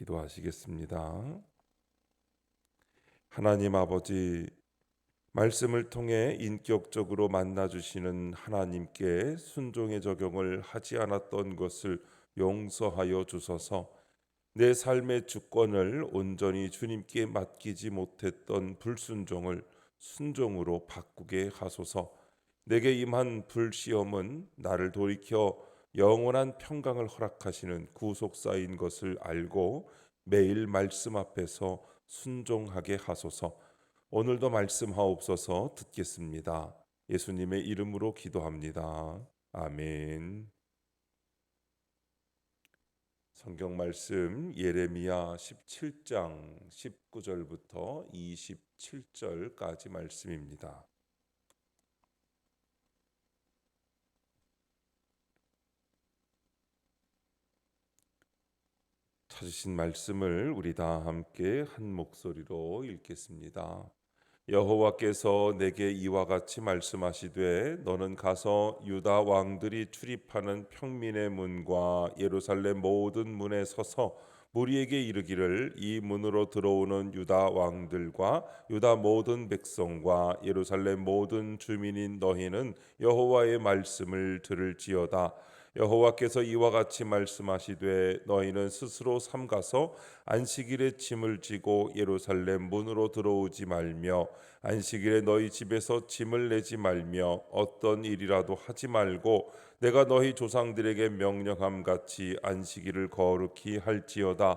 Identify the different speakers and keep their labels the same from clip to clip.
Speaker 1: 기도하시겠습니다. 하나님 아버지, 말씀을 통해 인격적으로 만나 주시는 하나님께 순종의 적용을 하지 않았던 것을 용서하여 주소서. 내 삶의 주권을 온전히 주님께 맡기지 못했던 불순종을 순종으로 바꾸게 하소서. 내게 임한 불시험은 나를 돌이켜 영원한 평강을 허락하시는 구속사인 것을 알고 매일 말씀 앞에서 순종하게 하소서. 오늘도 말씀하옵소서. 듣겠습니다. 예수님의 이름으로 기도합니다. 아멘. 성경 말씀 예레미야 17장 19절부터 27절까지 말씀입니다. 찾으신 말씀을 우리 다 함께 한 목소리로 읽겠습니다. 여호와께서 내게 이와 같이 말씀하시되 너는 가서 유다 왕들이 출입하는 평민의 문과 예루살렘 모든 문에 서서 무리에게 이르기를 이 문으로 들어오는 유다 왕들과 유다 모든 백성과 예루살렘 모든 주민인 너희는 여호와의 말씀을 들을지어다. 여호와께서 이와 같이 말씀하시되 너희는 스스로 삼가서 안식일에 짐을 지고 예루살렘 문으로 들어오지 말며 안식일에 너희 집에서 짐을 내지 말며 어떤 일이라도 하지 말고 내가 너희 조상들에게 명령함 같이 안식일을 거룩히 할지어다.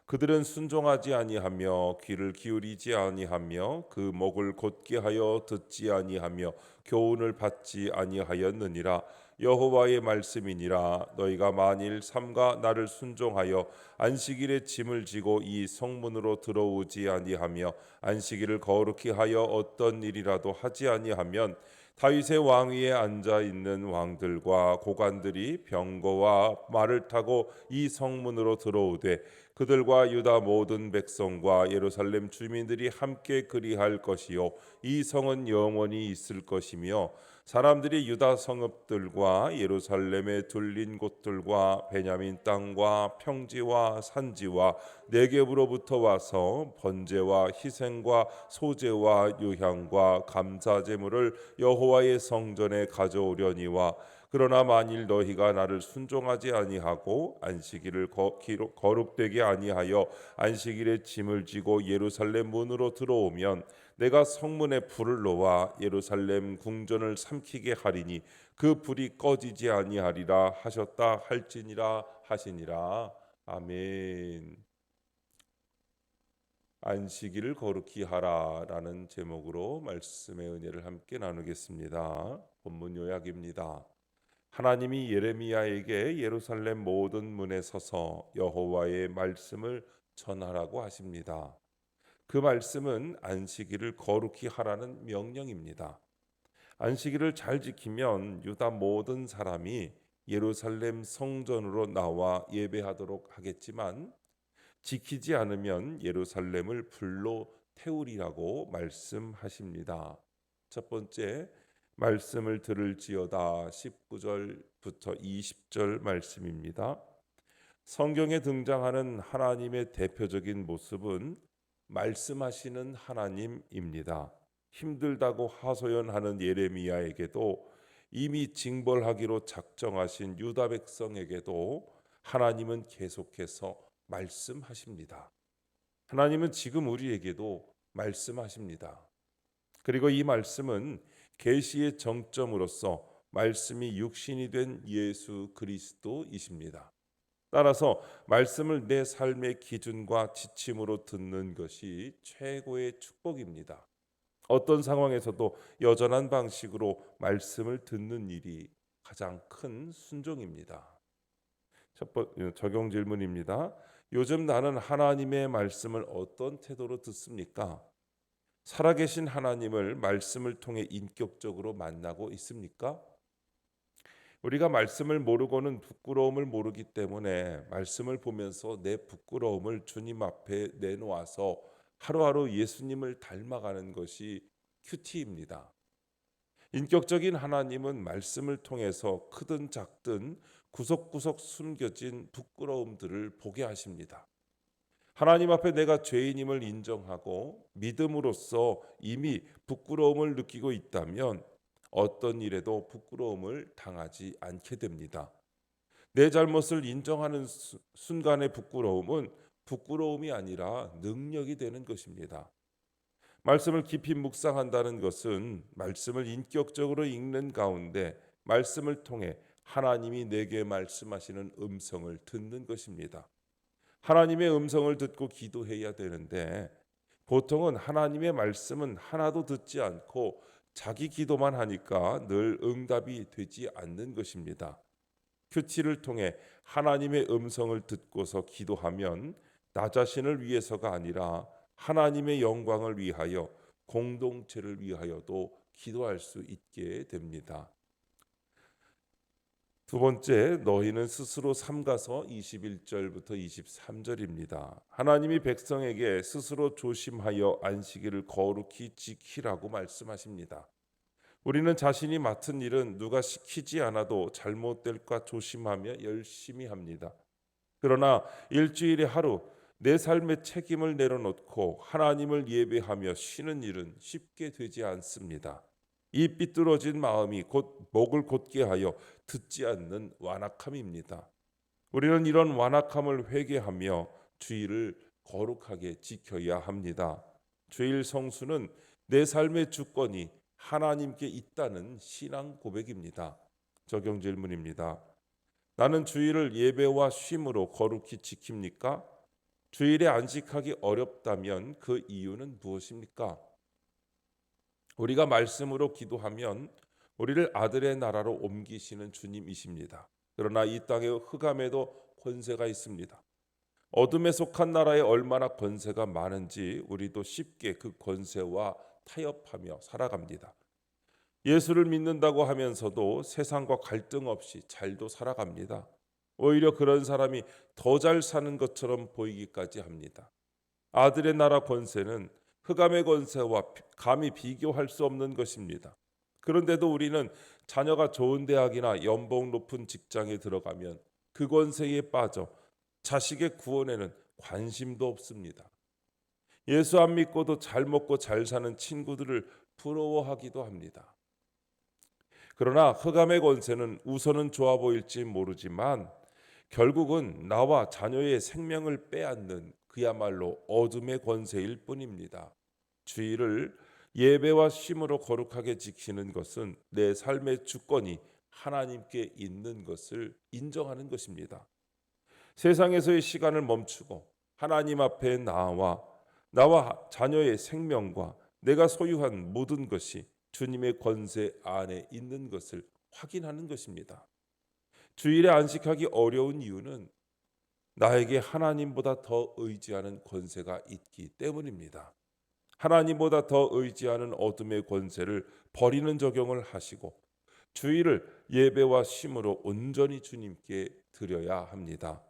Speaker 1: 그들은 순종하지 아니하며 귀를 기울이지 아니하며 그 목을 곧게 하여 듣지 아니하며 교훈을 받지 아니하였느니라. 여호와의 말씀이니라. 너희가 만일 삼가 나를 순종하여 안식일에 짐을 지고 이 성문으로 들어오지 아니하며 안식일을 거룩히 하여 어떤 일이라도 하지 아니하면 다윗의 왕위에 앉아 있는 왕들과 고관들이 병거와 말을 타고 이 성문으로 들어오되 그들과 유다 모든 백성과 예루살렘 주민들이 함께 그리할 것이요 이 성은 영원히 있을 것이며 사람들이 유다 성읍들과 예루살렘에 둘린 곳들과 베냐민 땅과 평지와 산지와 네겝으로부터 와서 번제와 희생과 소제와 유향과 감사 제물을 여호와의 성전에 가져오려니와 그러나 만일 너희가 나를 순종하지 아니하고 안식일을 거룩되게 아니하여 안식일에 짐을 지고 예루살렘 문으로 들어오면 내가 성문에 불을 놓아 예루살렘 궁전을 삼키게 하리니 그 불이 꺼지지 아니하리라 하셨다 할지니라 하시니라. 아멘. 안식일을 거룩히 하라라는 제목으로 말씀의 은혜를 함께 나누겠습니다. 본문 요약입니다. 하나님이 예레미야에게 예루살렘 모든 문에 서서 여호와의 말씀을 전하라고 하십니다. 그 말씀은 안식일을 거룩히 하라는 명령입니다. 안식일을 잘 지키면 유다 모든 사람이 예루살렘 성전으로 나와 예배하도록 하겠지만 지키지 않으면 예루살렘을 불로 태우리라고 말씀하십니다. 첫 번째, 말씀을 들을지어다 19절부터 20절 말씀입니다. 성경에 등장하는 하나님의 대표적인 모습은 말씀하시는 하나님입니다. 힘들다고 하소연하는 예레미야에게도 이미 징벌하기로 작정하신 유다 백성에게도 하나님은 계속해서 말씀하십니다. 하나님은 지금 우리에게도 말씀하십니다. 그리고 이 말씀은 계시의 정점으로서 말씀이 육신이 된 예수 그리스도이십니다. 따라서 말씀을 내 삶의 기준과 지침으로 듣는 것이 최고의 축복입니다. 어떤 상황에서도 여전한 방식으로 말씀을 듣는 일이 가장 큰 순종입니다. 적용 질문입니다. 요즘 나는 하나님의 말씀을 어떤 태도로 듣습니까? 살아계신 하나님을 말씀을 통해 인격적으로 만나고 있습니까? 우리가 말씀을 모르고는 부끄러움을 모르기 때문에 말씀을 보면서 내 부끄러움을 주님 앞에 내놓아서 하루하루 예수님을 닮아가는 것이 큐티입니다. 인격적인 하나님은 말씀을 통해서 크든 작든 구석구석 숨겨진 부끄러움들을 보게 하십니다. 하나님 앞에 내가 죄인임을 인정하고 믿음으로써 이미 부끄러움을 느끼고 있다면 어떤 일에도 부끄러움을 당하지 않게 됩니다. 내 잘못을 인정하는 순간의 부끄러움은 부끄러움이 아니라 능력이 되는 것입니다. 말씀을 깊이 묵상한다는 것은 말씀을 인격적으로 읽는 가운데 말씀을 통해 하나님이 내게 말씀하시는 음성을 듣는 것입니다. 하나님의 음성을 듣고 기도해야 되는데 보통은 하나님의 말씀은 하나도 듣지 않고 자기 기도만 하니까 늘 응답이 되지 않는 것입니다. 큐티를 통해 하나님의 음성을 듣고서 기도하면 나 자신을 위해서가 아니라 하나님의 영광을 위하여 공동체를 위하여도 기도할 수 있게 됩니다. 두 번째, 너희는 스스로 삼가서 21절부터 23절입니다. 하나님이 백성에게 스스로 조심하여 안식일을 거룩히 지키라고 말씀하십니다. 우리는 자신이 맡은 일은 누가 시키지 않아도 잘못될까 조심하며 열심히 합니다. 그러나 일주일에 하루 내 삶의 책임을 내려놓고 하나님을 예배하며 쉬는 일은 쉽게 되지 않습니다. 이 삐뚤어진 마음이 곧 목을 곧게 하여 듣지 않는 완악함입니다. 우리는 이런 완악함을 회개하며 주일을 거룩하게 지켜야 합니다. 주일 성수는 내 삶의 주권이 하나님께 있다는 신앙 고백입니다. 적용 질문입니다. 나는 주일을 예배와 쉼으로 거룩히 지킵니까? 주일에 안식하기 어렵다면 그 이유는 무엇입니까? 우리가 말씀으로 기도하면 우리를 아들의 나라로 옮기시는 주님이십니다. 그러나 이 땅의 흑암에도 권세가 있습니다. 어둠에 속한 나라에 얼마나 권세가 많은지 우리도 쉽게 그 권세와 타협하며 살아갑니다. 예수를 믿는다고 하면서도 세상과 갈등 없이 잘도 살아갑니다. 오히려 그런 사람이 더 잘 사는 것처럼 보이기까지 합니다. 아들의 나라 권세는 흑암의 권세와 감히 비교할 수 없는 것입니다. 그런데도 우리는 자녀가 좋은 대학이나 연봉 높은 직장에 들어가면 그 권세에 빠져 자식의 구원에는 관심도 없습니다. 예수 안 믿고도 잘 먹고 잘 사는 친구들을 부러워하기도 합니다. 그러나 흑암의 권세는 우선은 좋아 보일지 모르지만 결국은 나와 자녀의 생명을 빼앗는 그야말로 어둠의 권세일 뿐입니다. 주일을 예배와 쉼으로 거룩하게 지키는 것은 내 삶의 주권이 하나님께 있는 것을 인정하는 것입니다. 세상에서의 시간을 멈추고 하나님 앞에 나와 자녀의 생명과 내가 소유한 모든 것이 주님의 권세 안에 있는 것을 확인하는 것입니다. 주일에 안식하기 어려운 이유는 나에게 하나님보다 더 의지하는 권세가 있기 때문입니다. 하나님보다 더 의지하는 어둠의 권세를 버리는 적용을 하시고 주일을 예배와 쉼으로 온전히 주님께 드려야 합니다.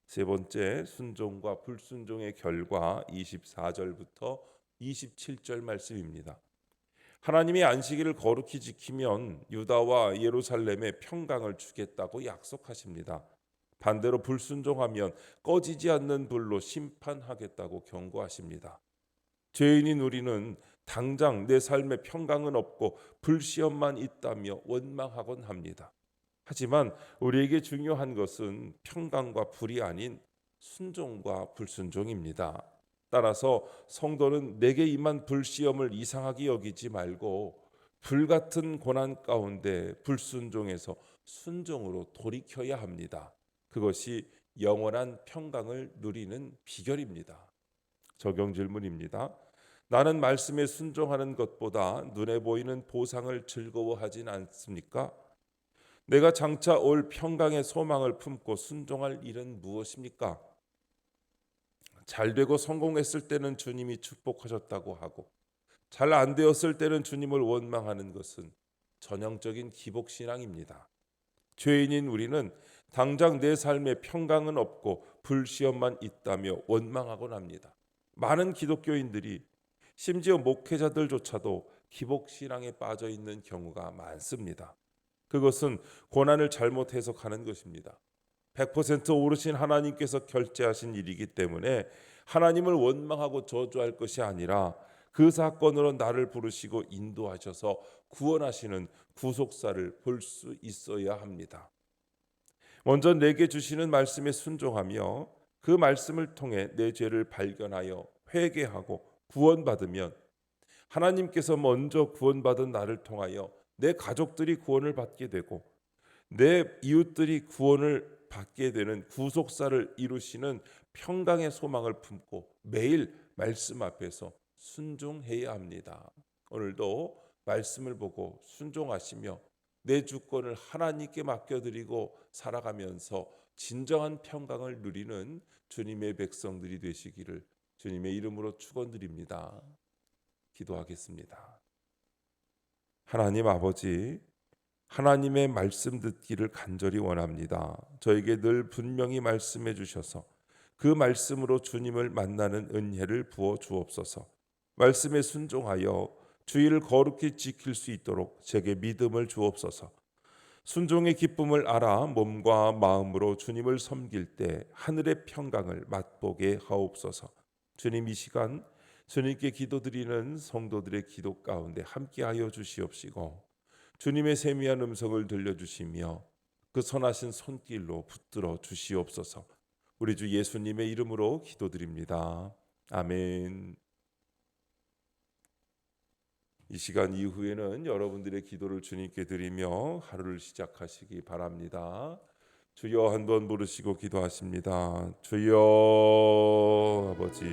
Speaker 1: 세 번째, 순종과 불순종의 결과 24절부터 27절 말씀입니다. 하나님이 안식일을 거룩히 지키면 유다와 예루살렘에 평강을 주겠다고 약속하십니다. 반대로 불순종하면 꺼지지 않는 불로 심판하겠다고 경고하십니다. 죄인인 우리는 당장 내 삶에 평강은 없고 불시험만 있다며 원망하곤 합니다. 하지만 우리에게 중요한 것은 평강과 불이 아닌 순종과 불순종입니다. 따라서 성도는 내게 임한 불시험을 이상하게 여기지 말고 불같은 고난 가운데 불순종에서 순종으로 돌이켜야 합니다. 그것이 영원한 평강을 누리는 비결입니다. 적용 질문입니다. 나는 말씀에 순종하는 것보다 눈에 보이는 보상을 즐거워하진 않습니까? 내가 장차 올 평강의 소망을 품고 순종할 일은 무엇입니까? 잘 되고 성공했을 때는 주님이 축복하셨다고 하고 잘 안 되었을 때는 주님을 원망하는 것은 전형적인 기복신앙입니다. 죄인인 우리는 당장 내 삶에 평강은 없고 불시험만 있다며 원망하곤 합니다. 많은 기독교인들이 심지어 목회자들조차도 기복신앙에 빠져 있는 경우가 많습니다. 그것은 고난을 잘못 해석하는 것입니다. 100% 오르신 하나님께서 결제하신 일이기 때문에 하나님을 원망하고 저주할 것이 아니라 그 사건으로 나를 부르시고 인도하셔서 구원하시는 구속사를 볼 수 있어야 합니다. 먼저 내게 주시는 말씀에 순종하며 그 말씀을 통해 내 죄를 발견하여 회개하고 구원받으면 하나님께서 먼저 구원받은 나를 통하여 내 가족들이 구원을 받게 되고 내 이웃들이 구원을 받게 되는 구속사를 이루시는 평강의 소망을 품고 매일 말씀 앞에서 순종해야 합니다. 오늘도 말씀을 보고 순종하시며 내 주권을 하나님께 맡겨드리고 살아가면서 진정한 평강을 누리는 주님의 백성들이 되시기를 주님의 이름으로 축원드립니다. 기도하겠습니다. 하나님 아버지, 하나님의 말씀 듣기를 간절히 원합니다. 저에게 늘 분명히 말씀해 주셔서 그 말씀으로 주님을 만나는 은혜를 부어 주옵소서. 말씀에 순종하여 주의를 거룩히 지킬 수 있도록 제게 믿음을 주옵소서. 순종의 기쁨을 알아 몸과 마음으로 주님을 섬길 때 하늘의 평강을 맛보게 하옵소서. 주님, 이 시간 주님께 기도드리는 성도들의 기도 가운데 함께하여 주시옵시고 주님의 세미한 음성을 들려주시며 그 선하신 손길로 붙들어 주시옵소서. 우리 주 예수님의 이름으로 기도드립니다. 아멘. 이 시간 이후에는 여러분들의 기도를 주님께 드리며 하루를 시작하시기 바랍니다. 주여 한번 부르시고 기도하십니다. 주여 아버지.